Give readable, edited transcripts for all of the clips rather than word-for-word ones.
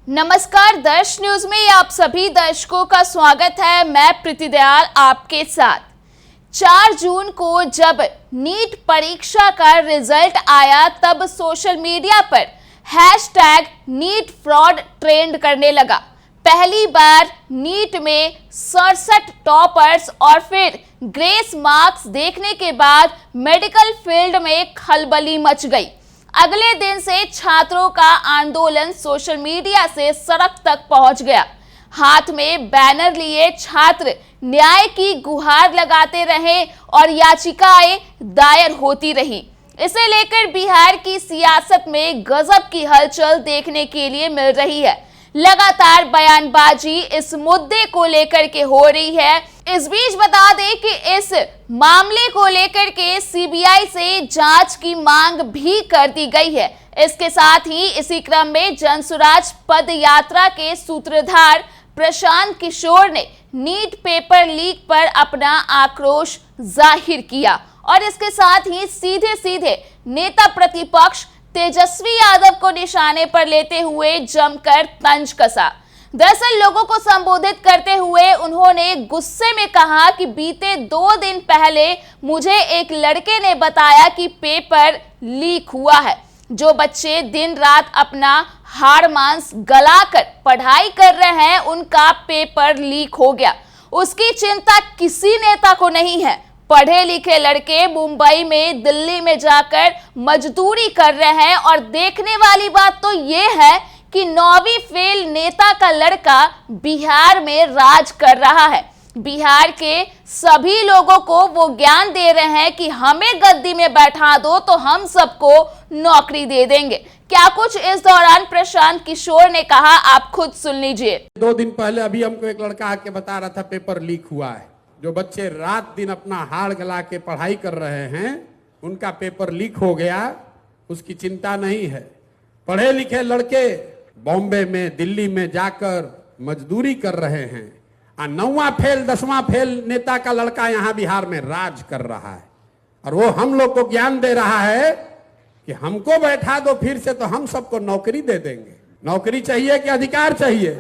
नमस्कार, दर्श न्यूज में आप सभी दर्शकों का स्वागत है। मैं प्रीति दयाल आपके साथ। 4 जून को जब नीट परीक्षा का रिजल्ट आया तब सोशल मीडिया पर #नीट फ्रॉड ट्रेंड करने लगा। पहली बार नीट में 67 टॉपर्स और फिर ग्रेस मार्क्स देखने के बाद मेडिकल फील्ड में खलबली मच गई। अगले दिन से छात्रों का आंदोलन सोशल मीडिया से सड़क तक पहुंच गया। हाथ में बैनर लिए छात्र न्याय की गुहार लगाते रहे और याचिकाएं दायर होती रही। इसे लेकर बिहार की सियासत में गजब की हलचल देखने के लिए मिल रही है। लगातार बयानबाजी इस मुद्दे को लेकर के हो रही है। इस बीच बता दें कि इस मामले को लेकर के सीबीआई से जांच की मांग भी कर दी गई है। इसके साथ ही इसी क्रम में जनसुराज पद यात्रा के सूत्रधार प्रशांत किशोर ने नीट पेपर लीक पर अपना आक्रोश जाहिर किया और इसके साथ ही सीधे सीधे नेता प्रतिपक्ष तेजस्वी यादव को निशाने पर लेते हुए जमकर तंज कसा। दरअसल लोगों को संबोधित करते हुए उन्होंने गुस्से में कहा कि बीते 2 दिन पहले मुझे एक लड़के ने बताया कि पेपर लीक हुआ है। जो बच्चे दिन रात अपना हाड़ मांस गलाकर पढ़ाई कर रहे हैं उनका पेपर लीक हो गया। उसकी चिंता किसी नेता को नहीं है। पढ़े लिखे लड़के मुंबई में दिल्ली में जाकर मजदूरी कर रहे हैं और देखने वाली बात तो ये है कि 9वीं फेल नेता का लड़का बिहार में राज कर रहा है। बिहार के सभी लोगों को वो ज्ञान दे रहे हैं कि हमें गद्दी में बैठा दो तो हम सबको नौकरी दे देंगे। क्या कुछ इस दौरान प्रशांत किशोर ने कहा, आप खुद सुन लीजिए। 2 दिन पहले अभी हमको एक लड़का आके बता रहा था पेपर लीक हुआ है। जो बच्चे रात दिन अपना हाड़ गला के पढ़ाई कर रहे हैं उनका पेपर लीक हो गया, उसकी चिंता नहीं है। पढ़े लिखे लड़के बॉम्बे में दिल्ली में जाकर मजदूरी कर रहे हैं। 9वां फेल 10वां फेल नेता का लड़का यहाँ बिहार में राज कर रहा है और वो हम लोग को ज्ञान दे रहा है कि हमको बैठा दो फिर से तो हम सबको नौकरी दे देंगे। नौकरी चाहिए कि अधिकार चाहिए?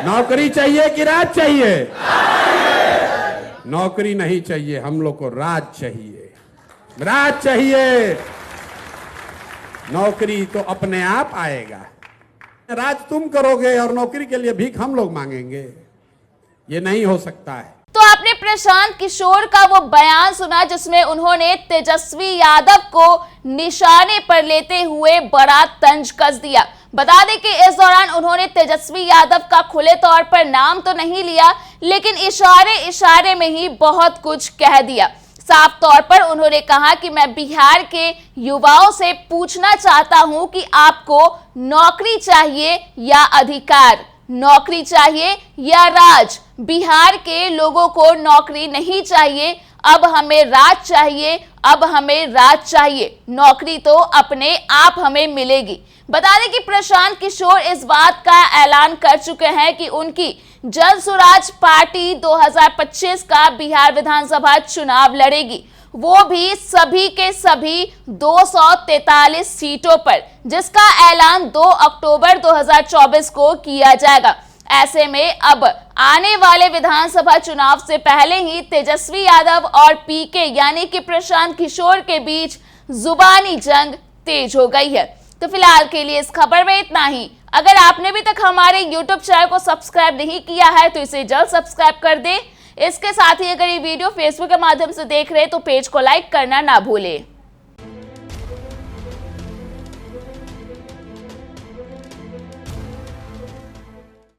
नौकरी चाहिए कि राज चाहिए? नौकरी नहीं चाहिए, हम लोग को राज चाहिए। राज चाहिए, नौकरी तो अपने आप आएगा। राज तुम करोगे और नौकरी के लिए भीख हम लोग मांगेंगे, ये नहीं हो सकता है। तो आपने प्रशांत किशोर का वो बयान सुना जिसमें उन्होंने तेजस्वी यादव को निशाने पर लेते हुए बड़ा तंज कस दिया। बता दें कि इस दौरान उन्होंने तेजस्वी यादव का खुले तौर पर नाम तो नहीं लिया, लेकिन इशारे में ही बहुत कुछ कह दिया। साफ तौर पर उन्होंने कहा कि मैं बिहार के युवाओं से पूछना चाहता हूं कि आपको नौकरी चाहिए या अधिकार, नौकरी चाहिए या राज। बिहार के लोगों को नौकरी नहीं चाहिए, अब हमें राज चाहिए, अब हमें राज चाहिए। नौकरी तो अपने आप हमें मिलेगी। बता दें कि प्रशांत किशोर इस बात का ऐलान कर चुके हैं कि उनकी जनसुराज पार्टी 2025 का बिहार विधानसभा चुनाव लड़ेगी, वो भी सभी के सभी 243 सीटों पर, जिसका ऐलान 2 अक्टूबर 2024 को किया जाएगा। ऐसे में अब आने वाले विधानसभा चुनाव से पहले ही तेजस्वी यादव और पीके यानी कि प्रशांत किशोर के बीच जुबानी जंग तेज हो गई है। तो फिलहाल के लिए इस खबर में इतना ही। अगर आपने अभी तक हमारे YouTube चैनल को सब्सक्राइब नहीं किया है तो इसे जल्द सब्सक्राइब कर दें। इसके साथ ही अगर ये वीडियो Facebook के माध्यम से देख रहे हैं तो पेज को लाइक करना ना भूलें।